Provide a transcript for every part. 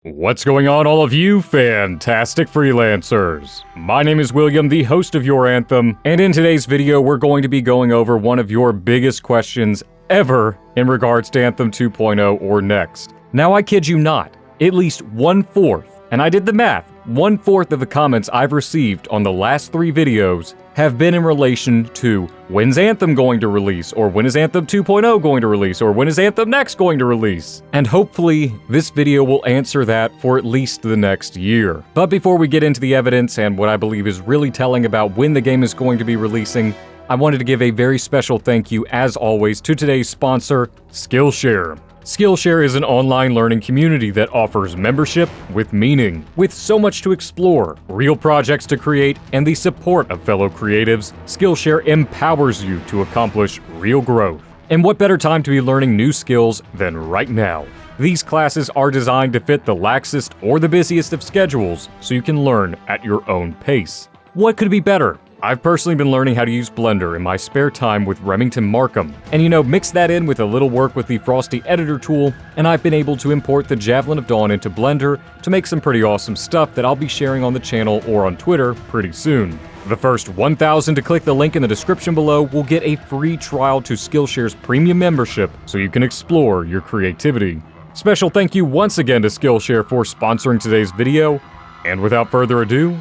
What's going on, all of you fantastic freelancers? My name is William, the host of your Anthem, and in today's video we're going to be going over one of your biggest questions ever in regards to Anthem 2.0 or next. Now, I kid you not, at least 1/4, and I did the math, 1/4 of the comments I've received on the last 3 videos have been in relation to when's Anthem going to release, or when is Anthem 2.0 going to release, or when is Anthem Next going to release? And hopefully, this video will answer that for at least the next year. But before we get into the evidence and what I believe is really telling about when the game is going to be releasing, I wanted to give a very special thank you, as always, to today's sponsor, Skillshare. Skillshare is an online learning community that offers membership with meaning. With so much to explore, real projects to create, and the support of fellow creatives, Skillshare empowers you to accomplish real growth. And what better time to be learning new skills than right now? These classes are designed to fit the laxest or the busiest of schedules, so you can learn at your own pace. What could be better? I've personally been learning how to use Blender in my spare time with Remington Markham. And mix that in with a little work with the Frosty Editor tool, and I've been able to import the Javelin of Dawn into Blender to make some pretty awesome stuff that I'll be sharing on the channel or on Twitter pretty soon. The first 1,000 to click the link in the description below will get a free trial to Skillshare's premium membership so you can explore your creativity. Special thank you once again to Skillshare for sponsoring today's video, and without further ado,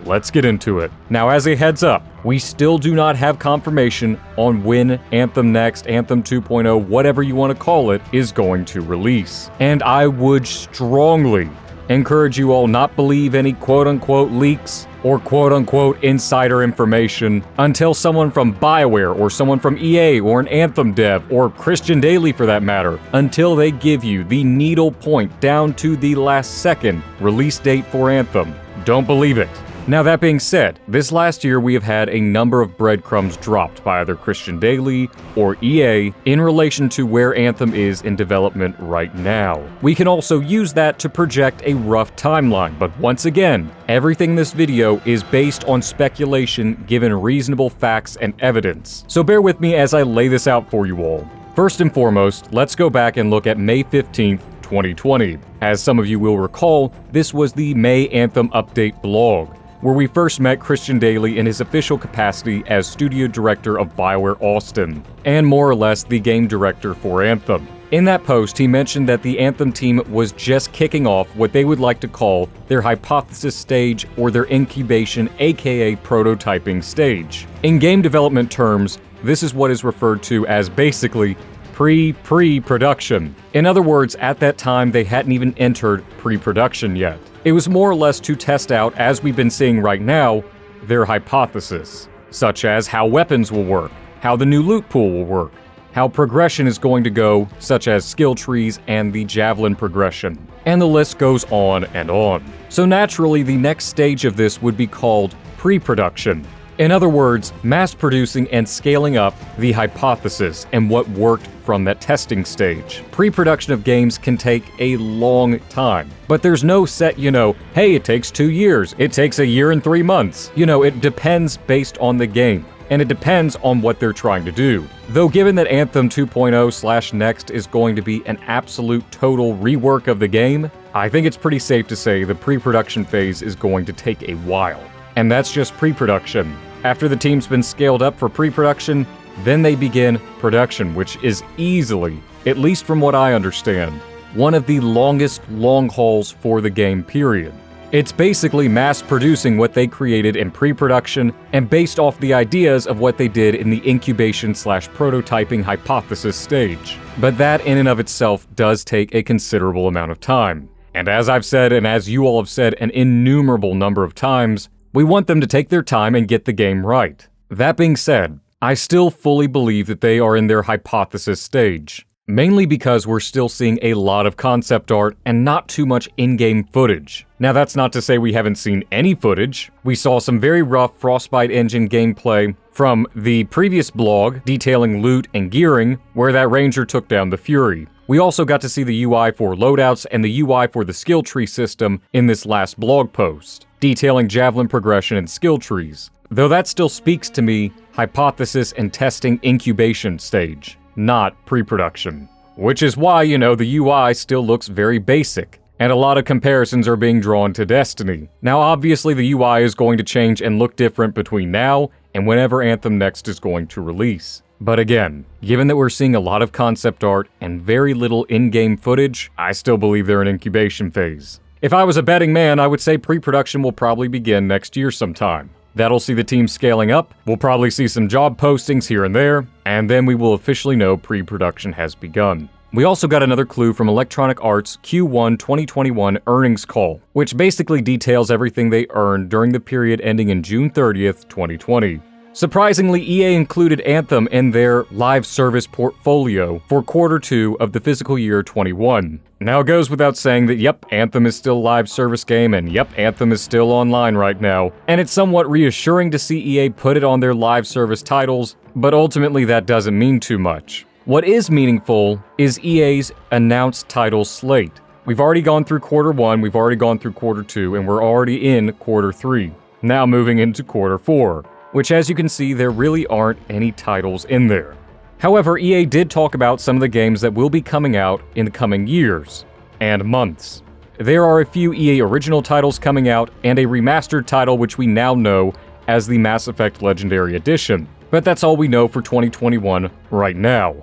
let's get into it. Now, as a heads up, we still do not have confirmation on when Anthem Next, Anthem 2.0, whatever you want to call it, is going to release. And I would strongly encourage you all not believe any quote-unquote leaks or quote-unquote insider information until someone from BioWare or someone from EA or an Anthem dev or Christian Daily for that matter, until they give you the needle point down to the last second release date for Anthem. Don't believe it. Now, that being said, this last year we have had a number of breadcrumbs dropped by either Christian Daily or EA in relation to where Anthem is in development right now. We can also use that to project a rough timeline, but once again, everything in this video is based on speculation given reasonable facts and evidence. So bear with me as I lay this out for you all. First and foremost, let's go back and look at May 15th, 2020. As some of you will recall, this was the May Anthem Update blog, where we first met Christian Daily in his official capacity as studio director of BioWare Austin, and more or less the game director for Anthem. In that post, he mentioned that the Anthem team was just kicking off what they would like to call their hypothesis stage or their incubation, aka prototyping stage. In game development terms, this is what is referred to as basically pre-production. In other words, at that time, they hadn't even entered pre-production yet. It was more or less to test out, as we've been seeing right now, their hypothesis, such as how weapons will work, how the new loot pool will work, how progression is going to go, such as skill trees and the Javelin progression. And the list goes on and on. So naturally, the next stage of this would be called pre-production. In other words, mass producing and scaling up the hypothesis and what worked from that testing stage. Pre-production of games can take a long time, but there's no set, hey, it takes 2 years, it takes a year and 3 months. It depends based on the game, and it depends on what they're trying to do. Though given that Anthem 2.0/Next is going to be an absolute total rework of the game, I think it's pretty safe to say the pre-production phase is going to take a while. And that's just pre-production. After the team's been scaled up for pre-production, then they begin production, which is easily, at least from what I understand, one of the longest long hauls for the game period. It's basically mass producing what they created in pre-production and based off the ideas of what they did in the incubation/prototyping hypothesis stage. But that in and of itself does take a considerable amount of time. And as I've said, and as you all have said an innumerable number of times, we want them to take their time and get the game right. That being said, I still fully believe that they are in their hypothesis stage, mainly because we're still seeing a lot of concept art and not too much in-game footage. Now, that's not to say we haven't seen any footage. We saw some very rough Frostbite engine gameplay from the previous blog detailing loot and gearing, where that ranger took down the Fury. We also got to see the UI for loadouts and the UI for the skill tree system in this last blog post, detailing Javelin progression and skill trees. Though that still speaks to me hypothesis and testing incubation stage, not pre-production. Which is why, the UI still looks very basic. and a lot of comparisons are being drawn to Destiny. Now obviously the UI is going to change and look different between now and whenever Anthem next is going to release. But again, given that we're seeing a lot of concept art and very little in-game footage, I still believe they're in incubation phase. If I was a betting man, I would say pre-production will probably begin next year sometime. That'll see the team scaling up, we'll probably see some job postings here and there, and then we will officially know pre-production has begun. We also got another clue from Electronic Arts' Q1 2021 earnings call, which basically details everything they earned during the period ending in June 30th, 2020. Surprisingly, EA included Anthem in their live service portfolio for Q2 of the fiscal year 21. Now it goes without saying that yep, Anthem is still a live service game, and yep, Anthem is still online right now, and it's somewhat reassuring to see EA put it on their live service titles, but ultimately that doesn't mean too much. What is meaningful is EA's announced title slate. We've already gone through Q1, we've already gone through Q2, and we're already in Q3. Now moving into Q4. Which, as you can see, there really aren't any titles in there. However, EA did talk about some of the games that will be coming out in the coming years and months. There are a few EA original titles coming out and a remastered title which we now know as the Mass Effect Legendary Edition, but that's all we know for 2021 right now.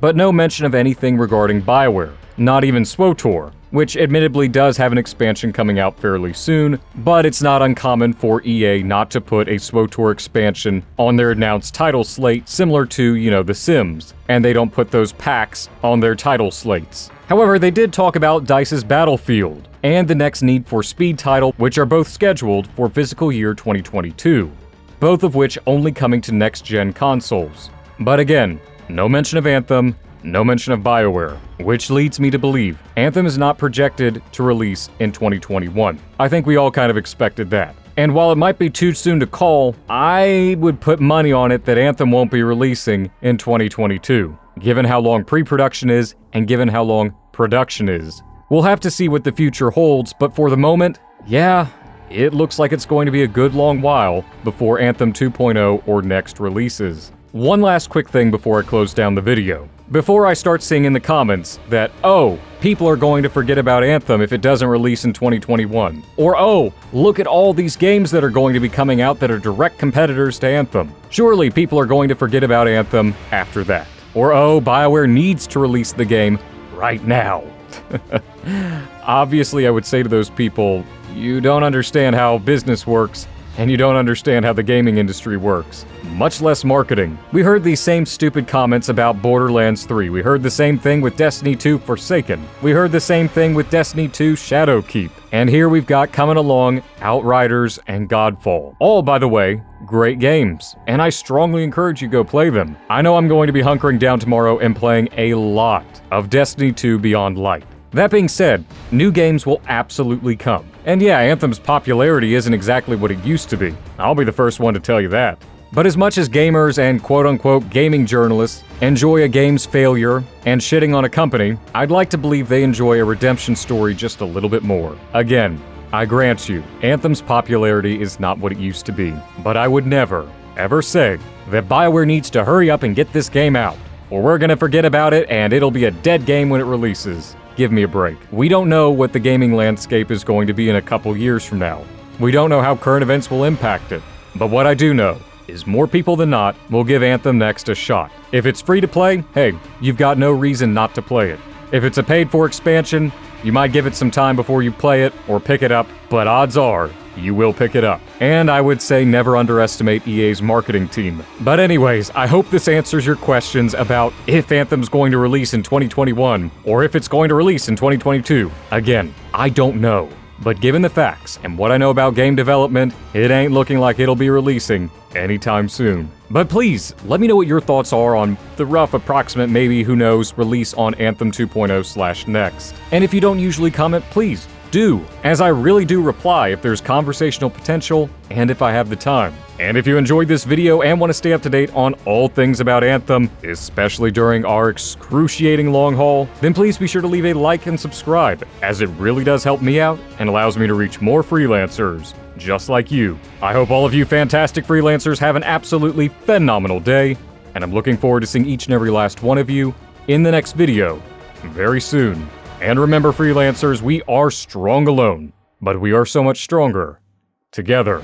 But no mention of anything regarding BioWare, not even SWTOR, which admittedly does have an expansion coming out fairly soon, but it's not uncommon for EA not to put a SWTOR expansion on their announced title slate, similar to, The Sims, and they don't put those packs on their title slates. However, they did talk about DICE's Battlefield, and the next Need for Speed title, which are both scheduled for fiscal year 2022, both of which only coming to next-gen consoles. But again, no mention of Anthem, no mention of BioWare, which leads me to believe Anthem is not projected to release in 2021. I think we all kind of expected that. And while it might be too soon to call, I would put money on it that Anthem won't be releasing in 2022, given how long pre-production is and given how long production is. We'll have to see what the future holds, but for the moment, yeah, it looks like it's going to be a good long while before Anthem 2.0 or next releases. One last quick thing before I close down the video. Before I start seeing in the comments that, oh, people are going to forget about Anthem if it doesn't release in 2021. Or, oh, look at all these games that are going to be coming out that are direct competitors to Anthem. Surely people are going to forget about Anthem after that. Or, oh, BioWare needs to release the game right now. Obviously, I would say to those people, you don't understand how business works, and you don't understand how the gaming industry works. Much less marketing. We heard these same stupid comments about Borderlands 3. We heard the same thing with Destiny 2 Forsaken. We heard the same thing with Destiny 2 Shadowkeep. And here we've got coming along Outriders and Godfall. All, by the way, great games. And I strongly encourage you go play them. I know I'm going to be hunkering down tomorrow and playing a lot of Destiny 2 Beyond Light. That being said, new games will absolutely come. And yeah, Anthem's popularity isn't exactly what it used to be. I'll be the first one to tell you that. But as much as gamers and quote-unquote gaming journalists enjoy a game's failure and shitting on a company, I'd like to believe they enjoy a redemption story just a little bit more. Again, I grant you, Anthem's popularity is not what it used to be. But I would never, ever say that BioWare needs to hurry up and get this game out, or we're gonna forget about it and it'll be a dead game when it releases. Give me a break. We don't know what the gaming landscape is going to be in a couple years from now. We don't know how current events will impact it. But what I do know is more people than not will give Anthem Next a shot. If it's free to play, hey, you've got no reason not to play it. If it's a paid-for expansion, you might give it some time before you play it or pick it up, but odds are you will pick it up. And I would say never underestimate EA's marketing team. But anyways, I hope this answers your questions about if Anthem's going to release in 2021 or if it's going to release in 2022. Again, I don't know. But given the facts and what I know about game development, it ain't looking like it'll be releasing anytime soon. But please, let me know what your thoughts are on the rough approximate, maybe, who knows, release on Anthem 2.0/next. And if you don't usually comment, please do, as I really do reply if there's conversational potential and if I have the time. And if you enjoyed this video and want to stay up to date on all things about Anthem, especially during our excruciating long haul, then please be sure to leave a like and subscribe, as it really does help me out and allows me to reach more freelancers just like you. I hope all of you fantastic freelancers have an absolutely phenomenal day, and I'm looking forward to seeing each and every last one of you in the next video very soon. And remember, freelancers, we are strong alone, but we are so much stronger together.